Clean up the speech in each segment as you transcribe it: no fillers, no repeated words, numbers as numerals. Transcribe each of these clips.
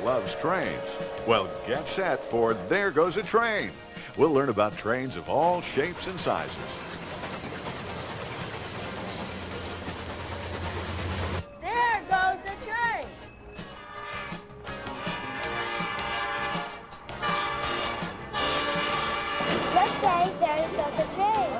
loves trains. Well, get set for There Goes a Train. We'll learn about trains of all shapes and sizes. There goes the train. Let's say there goes the train.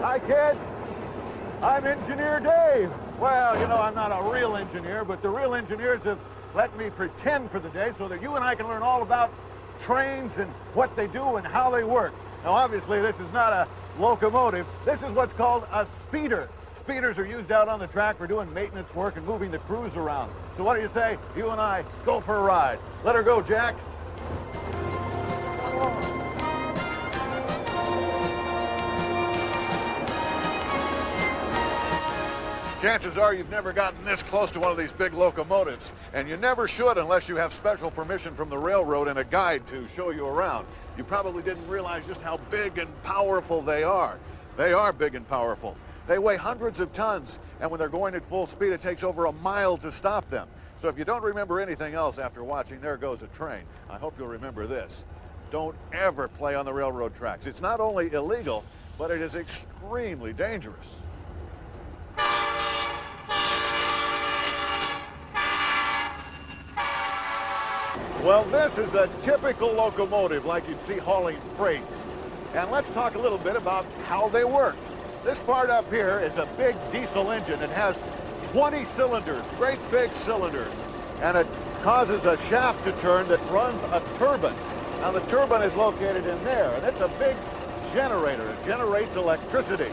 Hi, kids. I'm Engineer Dave. Well, you know, I'm not a real engineer, but the real engineers have let me pretend for the day so that you and I can learn all about trains and what they do and how they work. Now, obviously, this is not a locomotive. This is what's called a speeder. Speeders are used out on the track for doing maintenance work and moving the crews around. So what do you say? You and I go for a ride. Let her go, Jack. Chances are you've never gotten this close to one of these big locomotives, and you never should unless you have special permission from the railroad and a guide to show you around. You probably didn't realize just how big and powerful they are. They are big and powerful. They weigh hundreds of tons, and when they're going at full speed, it takes over a mile to stop them. So if you don't remember anything else after watching There Goes a Train, I hope you'll remember this. Don't ever play on the railroad tracks. It's not only illegal, but it is extremely dangerous. Well, this is a typical locomotive like you'd see hauling freight. And let's talk a little bit about how they work. This part up here is a big diesel engine. It has 20 cylinders, great big cylinders. And it causes a shaft to turn that runs a turbine. Now, the turbine is located in there, and it's a big generator. It generates electricity.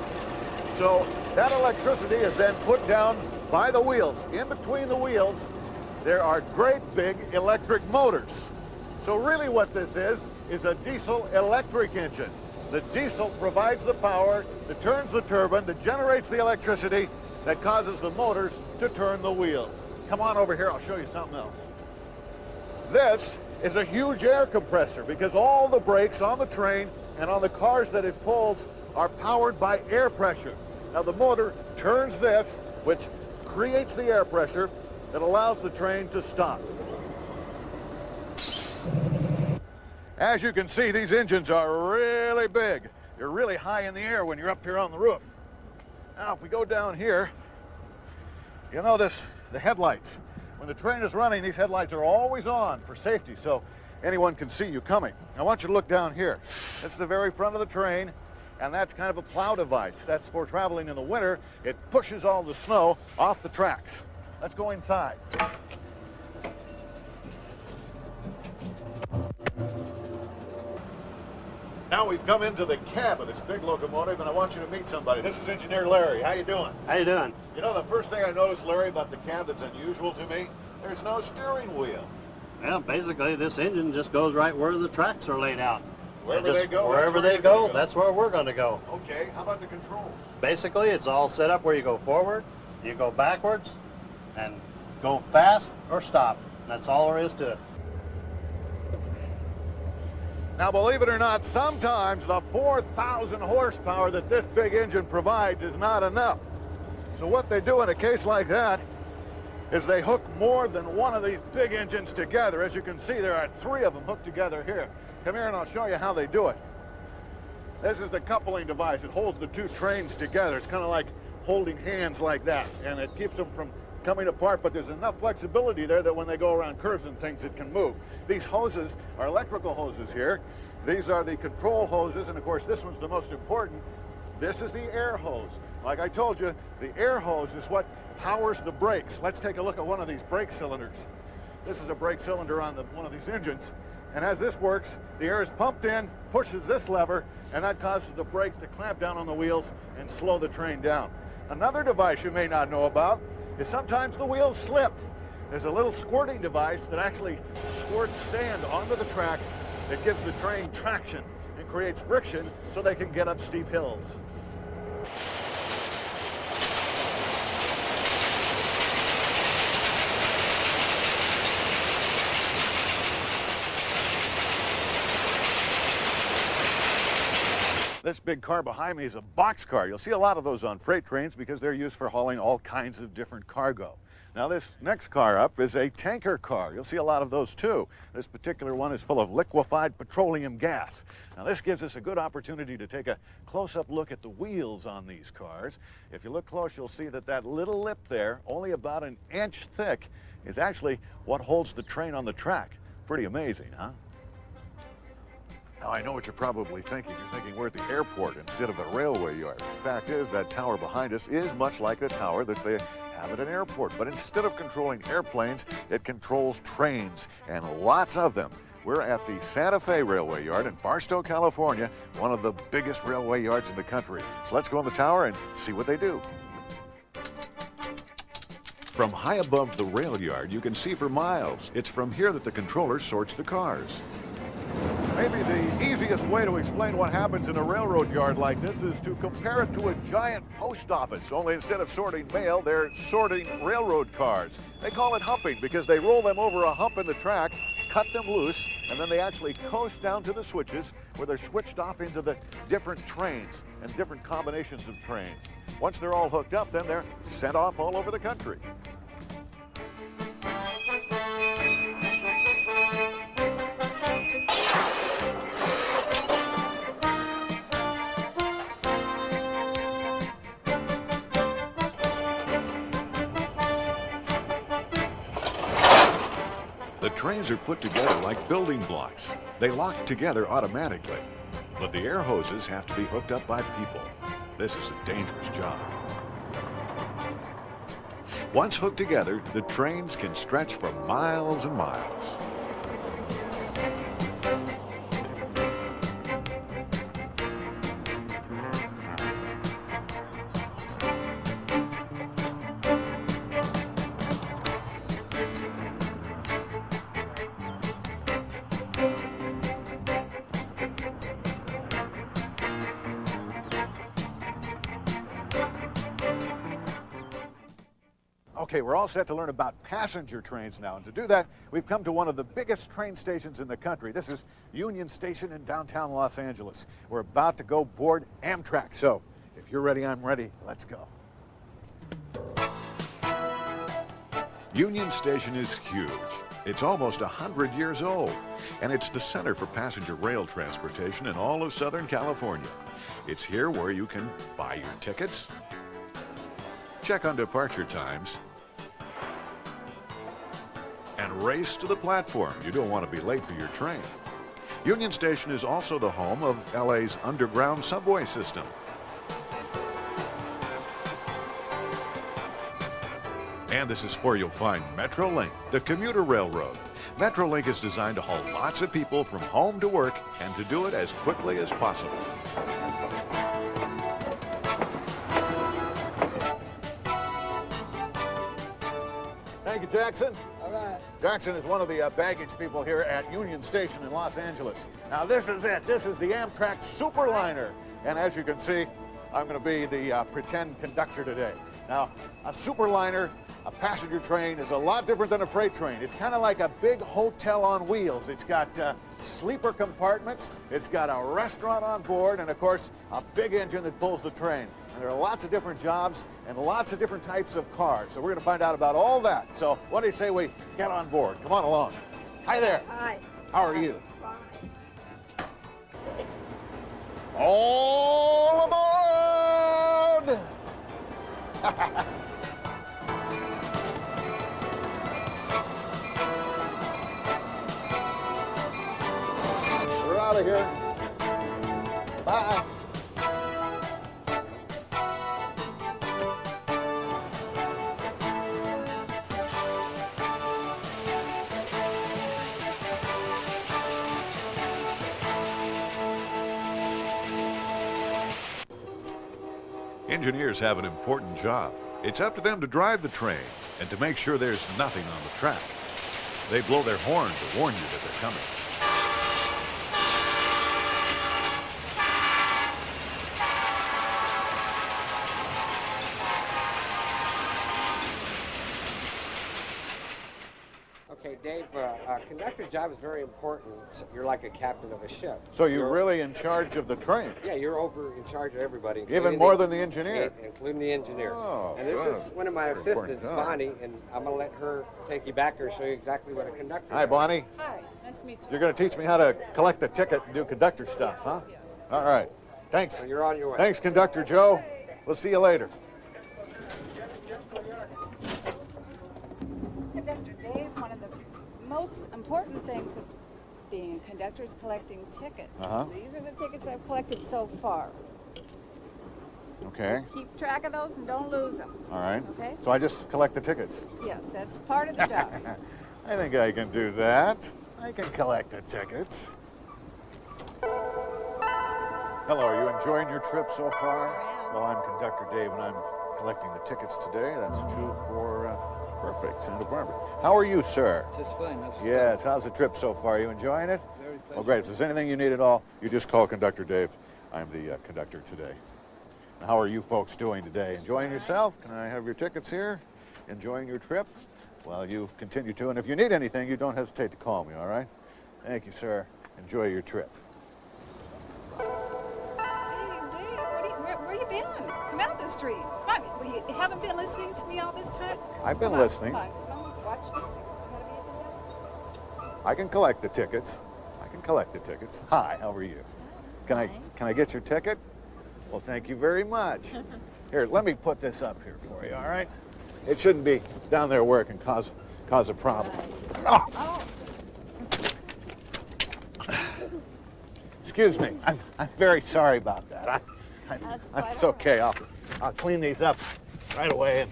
So that electricity is then put down by the wheels. In between the wheels, there are great big electric motors. So really what this is a diesel electric engine. The diesel provides the power that turns the turbine, that generates the electricity, that causes the motors to turn the wheels. Come on over here, I'll show you something else. This is a huge air compressor because all the brakes on the train and on the cars that it pulls are powered by air pressure. Now the motor turns this, which creates the air pressure that allows the train to stop. As you can see, these engines are really big. You're really high in the air when you're up here on the roof. Now, if we go down here, you notice the headlights. When the train is running, these headlights are always on for safety, so anyone can see you coming. I want you to look down here. That's the very front of the train, and that's kind of a plow device. That's for traveling in the winter. It pushes all the snow off the tracks. Let's go inside. Now we've come into the cab of this big locomotive, and I want you to meet somebody. This is Engineer Larry. How you doing? How you doing? You know, the first thing I noticed, Larry, about the cab that's unusual to me, there's no steering wheel. Well, basically, this engine just goes right where the tracks are laid out. Wherever they go, Wherever they go, that's where we're going to go. Okay, how about the controls? Basically, it's all set up where you go forward, you go backwards, and go fast or stop. That's all there is to it. Now, believe it or not, sometimes the 4,000 horsepower that this big engine provides is not enough. So what they do in a case like that is they hook more than one of these big engines together. As you can see, there are 3 of them hooked together here. Come here and I'll show you how they do it. This is the coupling device. It holds the 2 trains together. It's kind of like holding hands like that, and it keeps them from coming apart, but there's enough flexibility there that when they go around curves and things, it can move. These hoses are electrical hoses here, These are the control hoses, and of course this one's the most important. This is the air hose. Like I told you, the air hose is what powers the brakes. Let's take a look at one of these brake cylinders. This is a brake cylinder on one of these engines. And as this works, the air is pumped in, pushes this lever, and that causes the brakes to clamp down on the wheels and slow the train down. Another device you may not know about is sometimes the wheels slip. There's a little squirting device that actually squirts sand onto the track that gives the train traction and creates friction so they can get up steep hills. This big car behind me is a boxcar. You'll see a lot of those on freight trains because they're used for hauling all kinds of different cargo. Now this next car up is a tanker car. You'll see a lot of those too. This particular one is full of liquefied petroleum gas. Now this gives us a good opportunity to take a close-up look at the wheels on these cars. If you look close, you'll see that that little lip there, only about an inch thick, is actually what holds the train on the track. Pretty amazing, huh? Now, I know what you're probably thinking. You're thinking we're at the airport instead of a railway yard. The fact is that tower behind us is much like the tower that they have at an airport. But instead of controlling airplanes, it controls trains, and lots of them. We're at the Santa Fe Railway Yard in Barstow, California, one of the biggest railway yards in the country. So let's go in the tower and see what they do. From high above the rail yard, you can see for miles. It's from here that the controller sorts the cars. Maybe the easiest way to explain what happens in a railroad yard like this is to compare it to a giant post office, only instead of sorting mail, they're sorting railroad cars. They call it humping because they roll them over a hump in the track, cut them loose, and then they actually coast down to the switches where they're switched off into the different trains and different combinations of trains. Once they're all hooked up, then they're sent off all over the country. The trains are put together like building blocks. They lock together automatically, but the air hoses have to be hooked up by people. This is a dangerous job. Once hooked together, the trains can stretch for miles and miles. Okay, we're all set to learn about passenger trains now. And to do that, we've come to one of the biggest train stations in the country. This is Union Station in downtown Los Angeles. We're about to go board Amtrak. So if you're ready, I'm ready. Let's go. Union Station is huge. It's almost 100 years old, and it's the center for passenger rail transportation in all of Southern California. It's here where you can buy your tickets, check on departure times, and race to the platform. You don't want to be late for your train. Union Station is also the home of LA's underground subway system. And this is where you'll find Metrolink, the commuter railroad. Metrolink is designed to haul lots of people from home to work and to do it as quickly as possible. Thank you, Jackson. All right. Jackson is one of the baggage people here at Union Station in Los Angeles. Now this is it. This is the Amtrak Superliner. And as you can see, I'm going to be the pretend conductor today. Now, a Superliner, a passenger train, is a lot different than a freight train. It's kind of like a big hotel on wheels. It's got sleeper compartments, it's got a restaurant on board, and of course, a big engine that pulls the train. And there are lots of different jobs and lots of different types of cars. So we're going to find out about all that. So what do you say we get on board? Come on along. Hi there. Hi. How are you? Fine. All aboard! We're out out of here. Bye. Engineers have an important job. It's up to them to drive the train and to make sure there's nothing on the track. They blow their horn to warn you that they're coming. Okay, Dave, a conductor's job is very important. You're like a captain of a ship. So you're You're- really in charge of the train? Yeah, you're over in charge of everybody. Even including more than the engineer? Including the engineer. Oh, and this so is one of my very important assistants, job. Bonnie, and I'm going to let her take you back there and show you exactly what a conductor Hi, does. Bonnie. Hi, nice to meet you. You're going to teach me how to collect the ticket and do conductor stuff, huh? All right. Thanks. So you're on your way. Thanks, Conductor Joe. We'll see you later. Conductor Dave, one of the most important things of being a conductor is collecting tickets. Uh-huh. These are the tickets I've collected so far. Okay. Keep track of those and don't lose them. All right. Okay. So I just collect the tickets. Yes, that's part of the job. I think I can do that. I can collect the tickets. Hello, are you enjoying your trip so far? Well, I'm Conductor Dave, and I'm collecting the tickets today. That's true for perfect, Santa Barbara. How are you, sir? Just fine. That's Yes, how's the trip so far? Are you enjoying it? Very pleasant. Well, great. If there's anything you need at all, you just call Conductor Dave. I'm the conductor today. Now, how are you folks doing today? Enjoying yourself? Can I have your tickets here? Enjoying your trip? Well, you continue to, and if you need anything, you don't hesitate to call me, all right? Thank you, sir. Enjoy your trip. Dave, where you been? Come out the street. Come on, you haven't been listening to me all this time? I've been Come on, listening. Come on, watch me. You gotta be a conductor. I can collect the tickets. I can collect the tickets. Hi, how are you? Can I get your ticket? Well, thank you very much. Here, let me put this up here for you, all right? It shouldn't be down there where it can cause a problem. Oh. Excuse me. I'm very sorry about that. It's okay. I'll clean these up right away and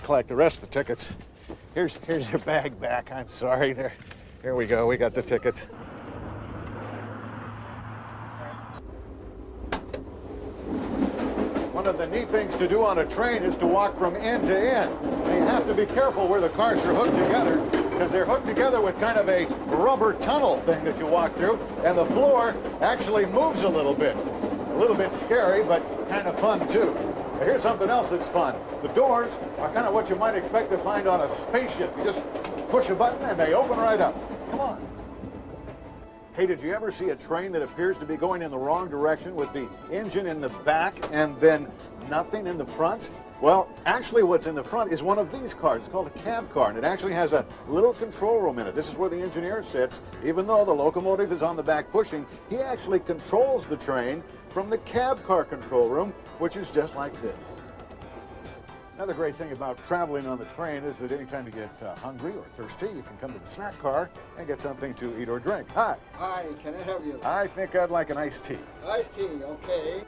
collect the rest of the tickets. Here's your bag back. I'm sorry. Here we go. We got the tickets. One of the neat things to do on a train is to walk from end to end. And you have to be careful where the cars are hooked together, because they're hooked together with kind of a rubber tunnel thing that you walk through, and the floor actually moves a little bit. A little bit scary, but kind of fun too. Now, here's something else that's fun. The doors are kind of what you might expect to find on a spaceship. You just push a button and they open right up. Come on. Hey, did you ever see a train that appears to be going in the wrong direction with the engine in the back and then nothing in the front? Well, actually what's in the front is one of these cars. It's called a cab car, and it actually has a little control room in it. This is where the engineer sits. Even though the locomotive is on the back pushing, he actually controls the train from the cab car control room, which is just like this. Another great thing about traveling on the train is that anytime you get hungry or thirsty, you can come to the snack car and get something to eat or drink. Hi. Hi, can I help you? I think I'd like an iced tea. Iced tea, okay.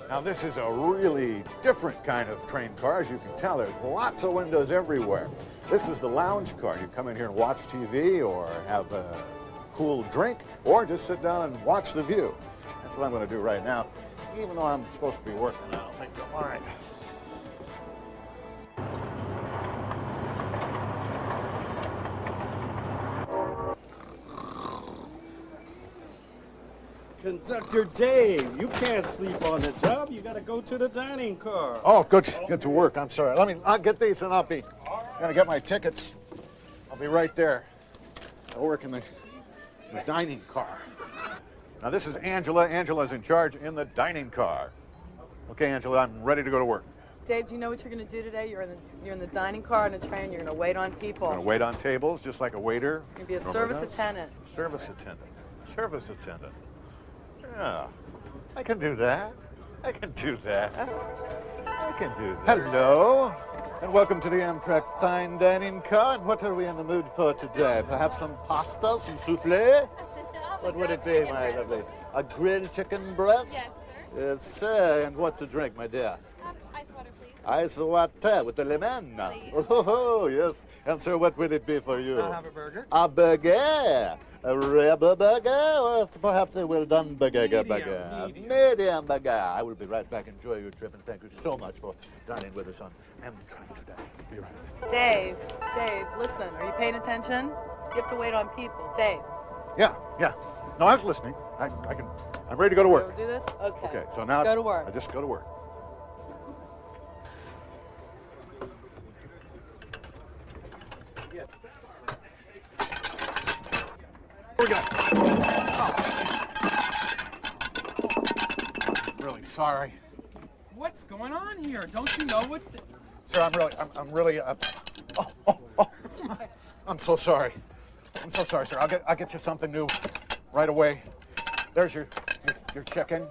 Now this is a really different kind of train car. As you can tell, there's lots of windows everywhere. This is the lounge car. You come in here and watch TV or have a cool drink or just sit down and watch the view. That's what I'm going to do right now. Even though I'm supposed to be working, I don't think you'll mind. Conductor Dave, you can't sleep on the job. You got to go to the dining car. Oh, good. Get to work. I'm sorry. I'll get these and I'll be gonna get my tickets. I'll be right there. I'll work in the dining car. Now this is Angela. Angela's in charge in the dining car. Okay, Angela, I'm ready to go to work. Dave, do you know what you're going to do today? You're in the dining car on a train. You're going to wait on people. I'm gonna wait on tables just like a waiter. You're going to be a normally service does. attendant. Service attendant. Service attendant. Yeah, I can do that. I can do that. I can do that. Hello. And welcome to the Amtrak Fine Dining Car. And what are we in the mood for today? Perhaps some pasta, some souffle? What would it be, my lovely? A grilled chicken breast? Yes, sir. Yes, sir. And what to drink, my dear? Ice water, please. Ice water with the lemon. Please. Oh, yes. And sir, what would it be for you? I'll have a burger. A burger. A rubber burger, or perhaps a well-done burger. Medium burger. I will be right back. Enjoy your trip, and thank you so much for dining with us on Amtrak today. Be right back. Dave, listen, are you paying attention? You have to wait on people. Dave, Yeah. No, I was listening. I'm ready to go to work. we'll do this? Okay. Okay, so now Go to work. I just go to work. Here we go. Really sorry. What's going on here? Don't you know what? Sir, I'm really, I'm so sorry. I'm so sorry, sir. I'll get you something new right away. There's your chicken.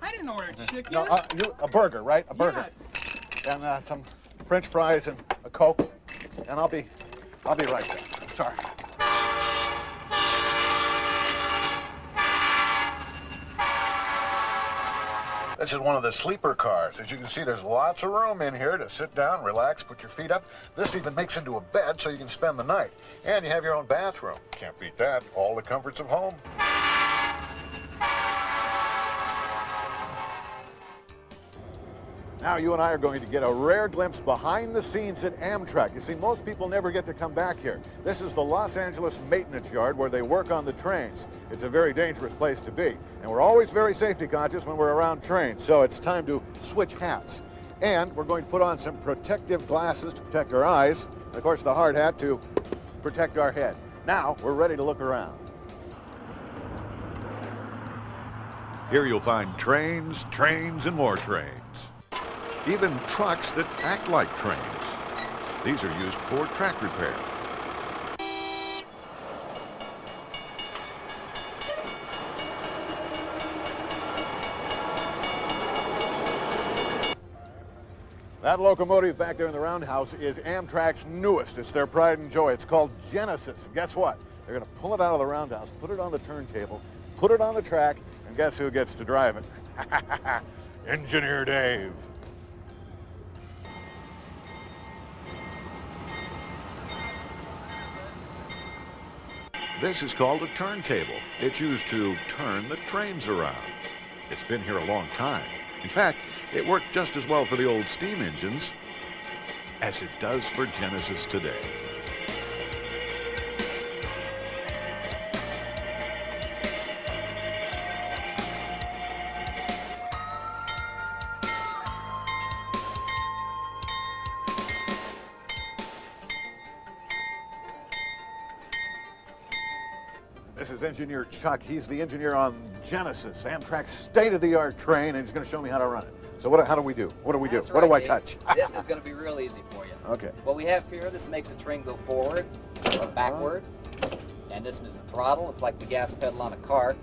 I didn't order chicken. No, a burger, right? A burger. Yes. And some French fries and a Coke. And I'll be right there. Sorry. This is one of the sleeper cars. As you can see, there's lots of room in here to sit down, relax, put your feet up. This even makes into a bed so you can spend the night. And you have your own bathroom. Can't beat that. All the comforts of home. Now you and I are going to get a rare glimpse behind the scenes at Amtrak. You see, most people never get to come back here. This is the Los Angeles maintenance yard where they work on the trains. It's a very dangerous place to be. And we're always very safety conscious when we're around trains. So it's time to switch hats. And we're going to put on some protective glasses to protect our eyes. And of course, the hard hat to protect our head. Now we're ready to look around. Here you'll find trains, and more trains. Even trucks that act like trains. These are used for track repair. That locomotive back there in the roundhouse is Amtrak's newest. It's their pride and joy. It's called Genesis. Guess what? They're going to pull it out of the roundhouse, put it on the turntable, put it on the track, and guess who gets to drive it? Engineer Dave. This is called a turntable. It's used to turn the trains around. It's been here a long time. In fact, it worked just as well for the old steam engines as it does for Genesis today. This is Engineer Chuck. He's the engineer on Genesis, Amtrak's state-of-the-art train, and he's going to show me how to run it. So how do we do? What do we do? That's What do I right, Dave. touch? This is going to be real easy for you. Okay. What we have here, this makes the train go forward or backward. And this is the throttle. It's like the gas pedal on a car.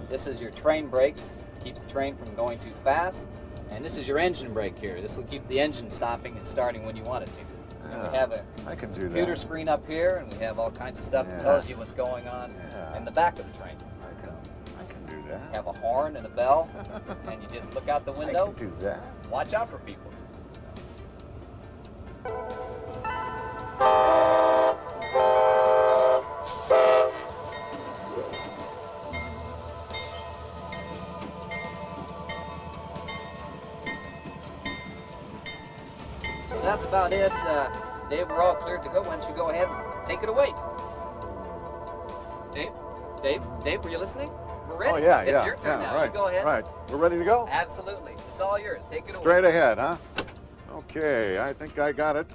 This is your train brakes. Keeps the train from going too fast. And this is your engine brake here. This will keep the engine stopping and starting when you want it to. And we have a I can do computer that. screen up here, and we have all kinds of stuff that tells you what's going on in the back of the train. I can do that. You have a horn and a bell, and you just look out the window. I can do that. Watch out for people. So that's about it. Dave, we're all cleared to go. Why don't you go ahead and take it away? Dave, were you listening? We're ready. Oh, yeah, It's your turn now. right, You go ahead. Right. We're ready to go? Absolutely. It's all yours. Take it away. Straight ahead, huh? Okay, I think I got it.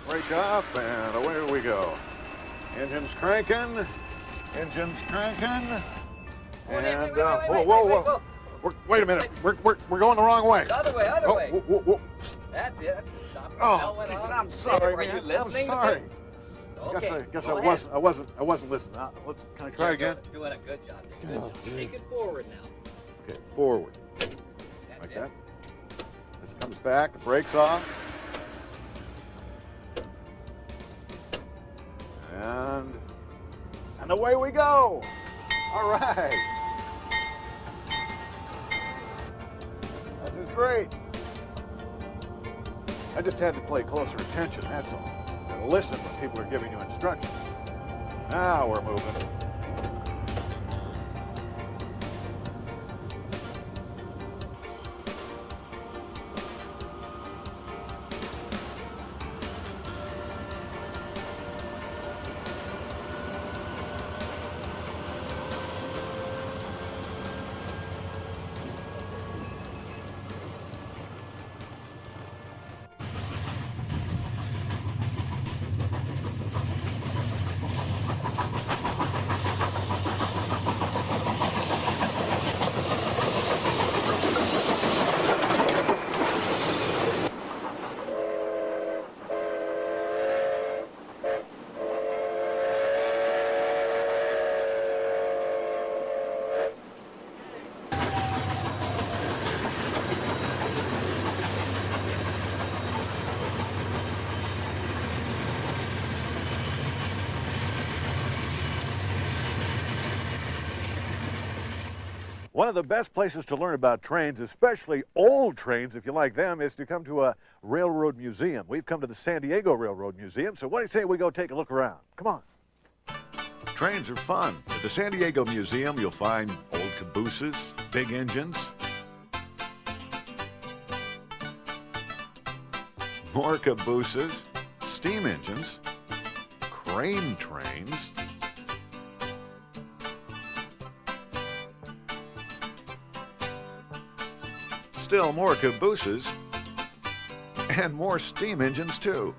Brake off, and away we go. Engine's cranking. Engine's cranking. And, whoa. Wait a minute. We're going the wrong way. The other way, Oh, way. whoa. That's it. Stop. Oh, Went geez, on. I'm sorry, Are man. you listening? I'm sorry. Okay. Guess go I ahead. wasn't listening. Can I try again? Doing a good job. Dave. Oh, geez. Take it forward now. Okay, forward. That's Like it. that. This comes back, the brake's off. And away we go. All right. This is great. I just had to pay closer attention, that's all. And listen when people are giving you instructions. Now we're moving. One of the best places to learn about trains, especially old trains, if you like them, is to come to a railroad museum. We've come to the San Diego Railroad Museum, so what do you say we go take a look around? Come on. Trains are fun. At the San Diego Museum, you'll find old cabooses, big engines, more cabooses, steam engines, crane trains, still more cabooses, and more steam engines too.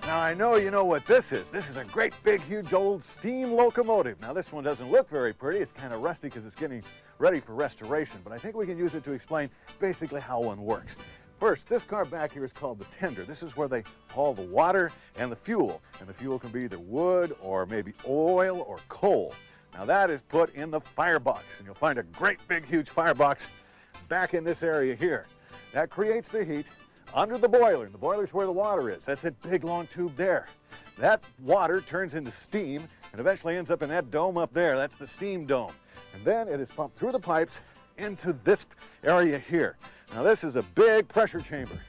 Now I know you know what this is. This is a great big huge old steam locomotive. Now this one doesn't look very pretty. It's kind of rusty because it's getting ready for restoration, but I think we can use it to explain basically how one works. First, this car back here is called the tender. This is where they haul the water and the fuel can be either wood or maybe oil or coal. Now that is put in the firebox, and you'll find a great big huge firebox back in this area here. That creates the heat under the boiler, and the boiler's where the water is. That's that big long tube there. That water turns into steam and eventually ends up in that dome up there. That's the steam dome. And then it is pumped through the pipes into this area here. Now this is a big pressure chamber.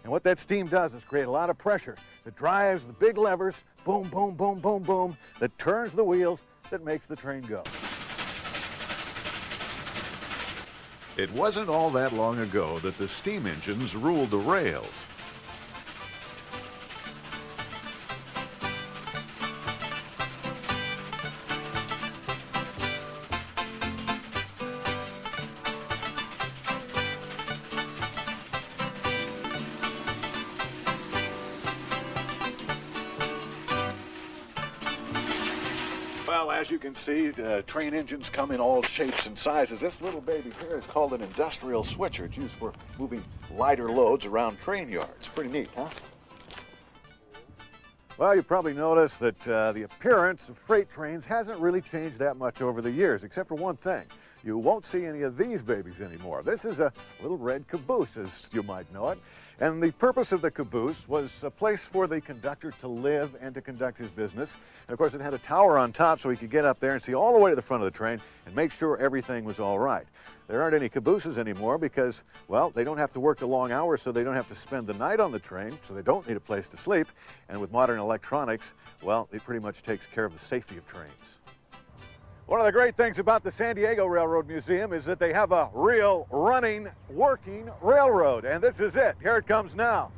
And what that steam does is create a lot of pressure that drives the big levers, boom, boom, boom, boom, boom, that turns the wheels, that makes the train go. It wasn't all that long ago that the steam engines ruled the rails. Well, as you can see, train engines come in all shapes and sizes. This little baby here is called an industrial switcher. It's used for moving lighter loads around train yards. Pretty neat, huh? Well, you probably noticed that the appearance of freight trains hasn't really changed that much over the years, except for one thing. You won't see any of these babies anymore. This is a little red caboose, as you might know it. And the purpose of the caboose was a place for the conductor to live and to conduct his business. And of course, it had a tower on top so he could get up there and see all the way to the front of the train and make sure everything was all right. There aren't any cabooses anymore because, well, they don't have to work the long hours, so they don't have to spend the night on the train, so they don't need a place to sleep. And with modern electronics, well, it pretty much takes care of the safety of trains. One of the great things about the San Diego Railroad Museum is that they have a real, running, working railroad. And this is it. Here it comes now.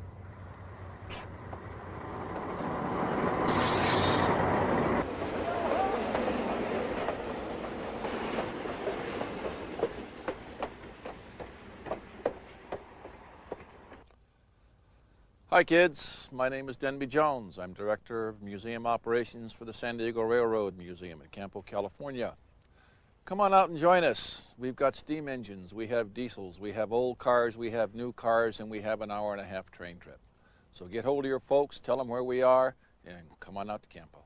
Hi kids, my name is Denby Jones. I'm Director of Museum Operations for the San Diego Railroad Museum in Campo, California. Come on out and join us. We've got steam engines, we have diesels, we have old cars, we have new cars, and we have an hour-and-a-half train trip. So get hold of your folks, tell them where we are, and come on out to Campo.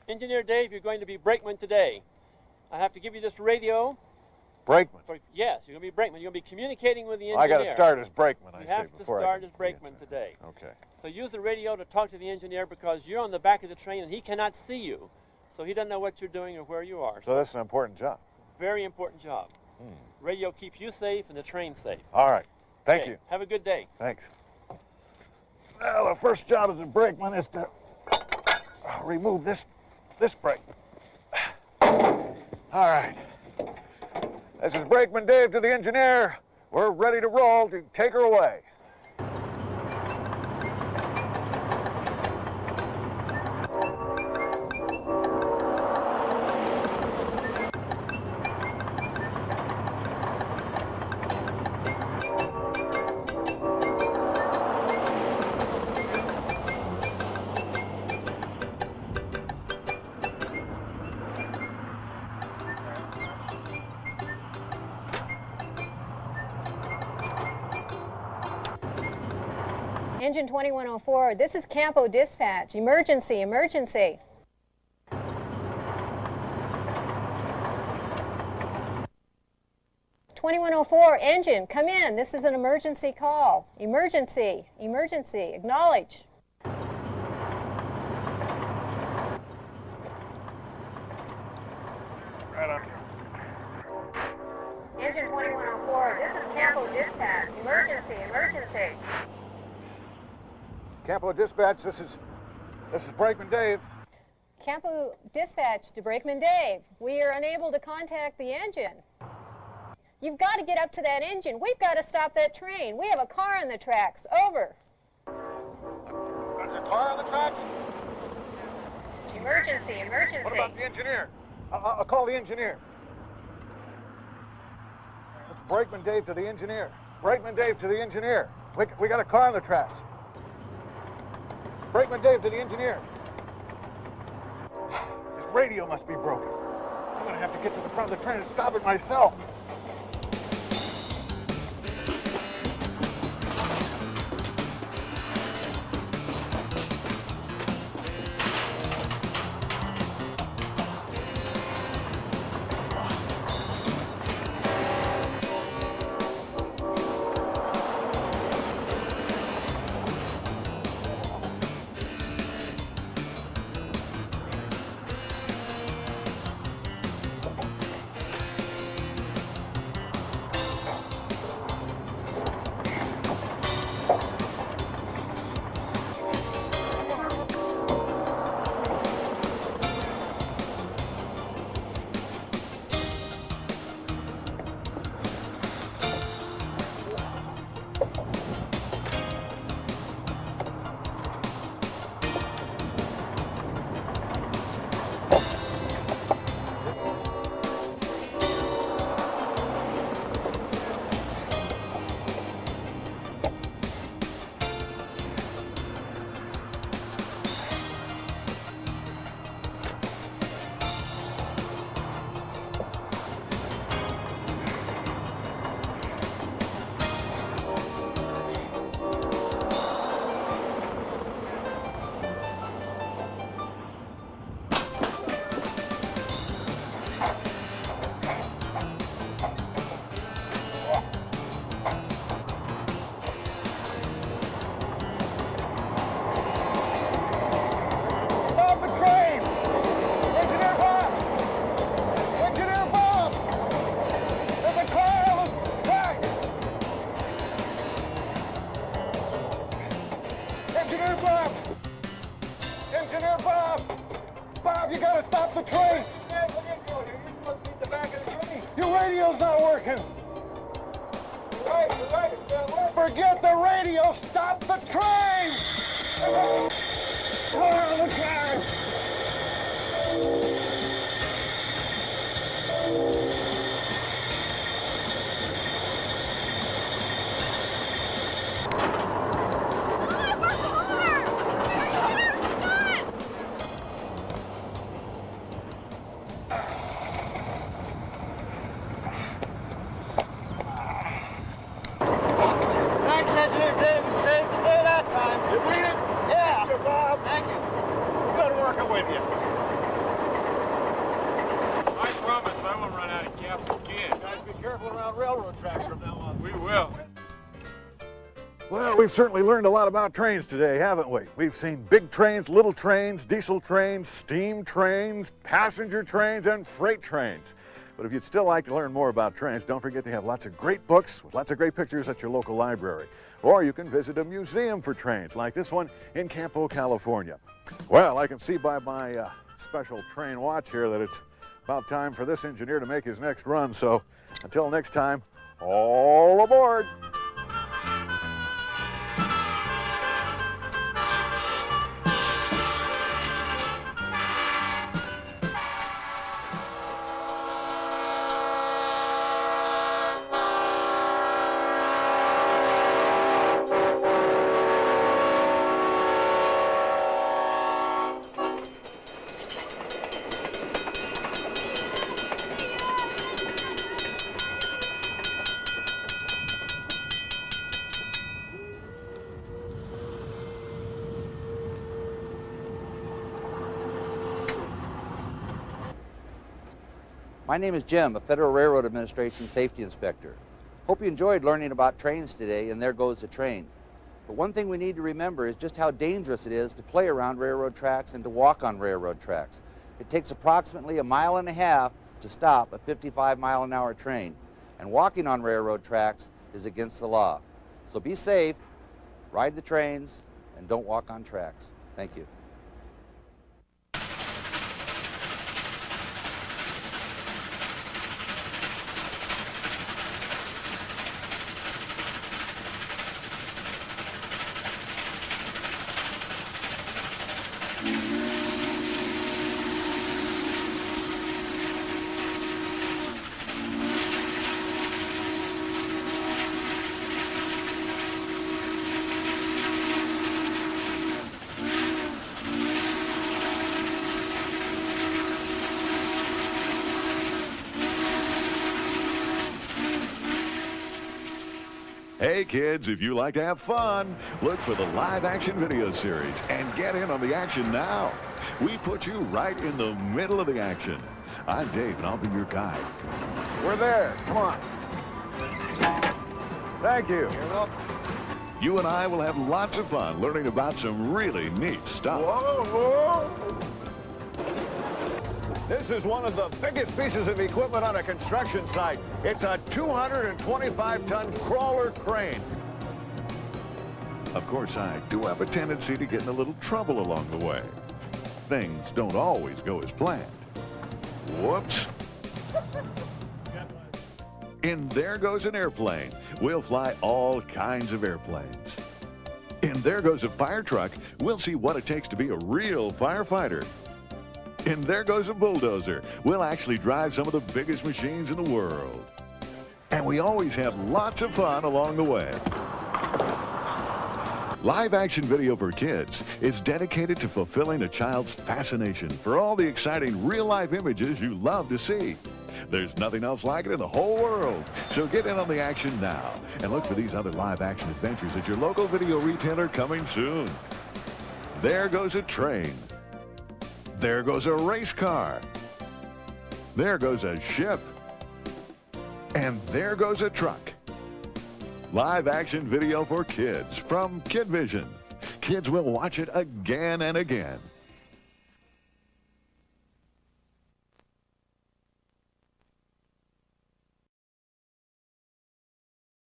Engineer Dave, you're going to be brakeman today. I have to give you this radio. Brakeman? Yes, you're going to be brakeman. You're going to be communicating with the engineer. I got to start as brakeman, I you say, have before to start I as brakeman today. Okay. So use the radio to talk to the engineer because you're on the back of the train and he cannot see you. So he doesn't know what you're doing or where you are. So that's an important job. Very important job. Radio keeps you safe and the train safe. All right. Thank Okay, you. Have a good day. Thanks. Well, the first job as a brakeman is to remove this brake. All right. This is Brakeman Dave to the engineer. We're ready to roll. To take her away. Engine 2104, this is Campo Dispatch. Emergency, emergency. "2104, engine, come in. This is an emergency call. Emergency, emergency, acknowledge." Right on. Engine 2104, this is Campo Dispatch. Emergency, emergency. Campo Dispatch, this is Brakeman Dave. Campo Dispatch to Brakeman Dave. We are unable to contact the engine. You've got to get up to that engine. We've got to stop that train. We have a car on the tracks. Over. There's a car on the tracks? Emergency, emergency. What about the engineer? I'll call the engineer. This is Brakeman Dave to the engineer. Brakeman Dave to the engineer. We got a car on the tracks. Brakeman Dave to the engineer. This radio must be broken. I'm gonna have to get to the front of the train and stop it myself. Bob, you gotta stop the train! You're supposed to be at the back of the train. Your radio's not working! You're right, it's not working. Forget the radio, stop the train! Car on the track! Thanks, Engineer Dave. You saved the day that time. You read it? Yeah. Sure, Bob. Thank you. Good working with you. gonna run out of gas again. Guys, be careful around railroad tracks from now on. We will. Well, we've certainly learned a lot about trains today, haven't we? We've seen big trains, little trains, diesel trains, steam trains, passenger trains, and freight trains. But if you'd still like to learn more about trains, don't forget to have lots of great books with lots of great pictures at your local library. Or you can visit a museum for trains, like this one in Campo, California. Well, I can see by my special train watch here that it's about time for this engineer to make his next run. So until next time, all aboard! My name is Jim, a Federal Railroad Administration safety inspector. Hope you enjoyed learning about trains today, and there goes the train. But one thing we need to remember is just how dangerous it is to play around railroad tracks and to walk on railroad tracks. It takes approximately 1.5 miles to stop a 55-mile-an-hour train, and walking on railroad tracks is against the law. So be safe, ride the trains, and don't walk on tracks. Thank you. Hey kids, if you like to have fun, look for the live action video series and get in on the action now. We put you right in the middle of the action. I'm Dave and I'll be your guide. We're there. Come on. Thank you. You're welcome. You and I will have lots of fun learning about some really neat stuff. Whoa, whoa. This is one of the biggest pieces of equipment on a construction site. It's a 225-ton crawler crane. Of course, I do have a tendency to get in a little trouble along the way. Things don't always go as planned. Whoops. And there goes an airplane. We'll fly all kinds of airplanes. And there goes a fire truck. We'll see what it takes to be a real firefighter. And there goes a bulldozer. We'll actually drive some of the biggest machines in the world. And we always have lots of fun along the way. Live action video for kids is dedicated to fulfilling a child's fascination for all the exciting real-life images you love to see. There's nothing else like it in the whole world. So get in on the action now and look for these other live action adventures at your local video retailer coming soon. There goes a train. There goes a race car. There goes a ship. And there goes a truck. Live action video for kids from KidVision. Kids will watch it again and again.